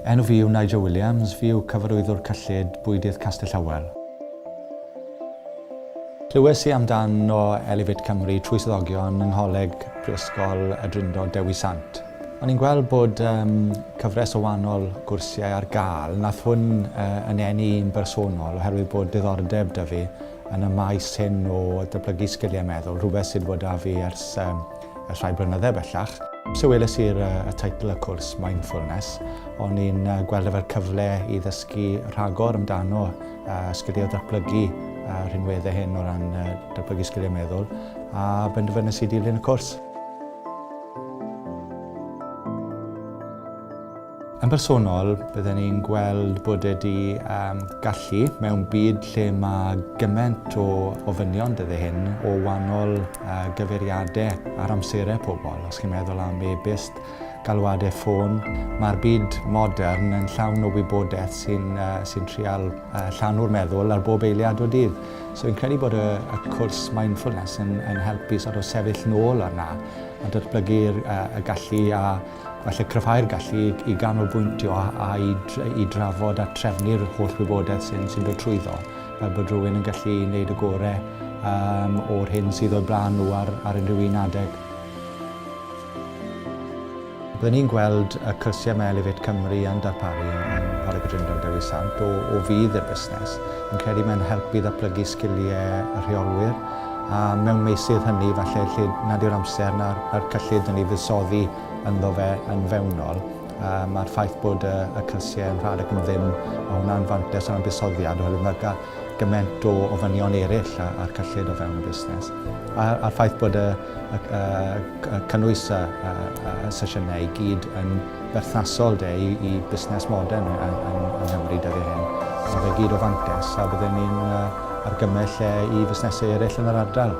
Enw fi yw Nigel Williams, fi yw cyfarwyddwr cyllid bwydydd Castell Hywel. Clywes i amdano Elefyd Cymru trwy swyddogion yng ngholeg Prifysgol y Drindod Dewi Sant. O'n i'n gweld bod cyfres o wahanol gwrsiau ar gael. Nath hwn yn eni un bersonol oherwydd bod diddordeb 'da fi yn y maes hyn o datblygu sgiliau meddwl, rhywbeth sydd wedi â fi ers rhai blynydde bellach. So weles i'r teitl y cwrs Mindfulness, o'n i'n gweld efo'r cyfle i ddysgu rhagor amdano sgiliau datblygu rhinweddau hyn o ran datblygu sgiliau meddwl, a benderfynais i dilyn y cwrs. Yn bersonol, byddwn ni'n gweld bod wedi gallu mewn byd lle mae gymaint o ofynion dyddi hyn o wahanol gyfeiriadau ar amserau pobl. Os chi'n meddwl am e-byst, galwadau ffôn, mae'r byd modern yn llawn o wybodaeth sy'n trial llanw'r meddwl ar bob eiliad o dydd. So fi'n credu bod y cwrs Mindfulness yn helpu sefyll nôl arna a datblygu'r gallu a felly cryfhau'r gallu i ganolbwyntio a i drafod a trefnu'r holl wybodaeth sy'n dod trwyddo, fel bod rhywun yn gallu gwneud y gorau o'r hyn sydd o'r blaen nhw ar unrhyw un adeg. Byddwn ni'n gweld y cwrsiau mae Elefyd Cymru yn darparu yn Coleg y Drindod Dewi Sant o fydd i'r busnes. Yn credu mae'n helpu ddatblygu sgiliau y rheolwyr, a mewn meysydd hynny falle lle nad yw'r amser na'r cyllid yn ei fuddsoddi ynddo fe yn fewnol. Mae'r ffaith bod y cyrsiau yn rhedeg yn ddim, a hwnna'n fantes o'n buddsoddiad oherwydd mae gymaint o ofynion eraill ar cyllid o fewn y busnes. A'r ffaith bod cynnwys y sesiynau i gyd yn berthnasol i busnes modern yn Nghymru dyddiau hyn. So fe gyd o fantes, a byddwn ni'n argymell i fusnesau eraill yn yr ardal.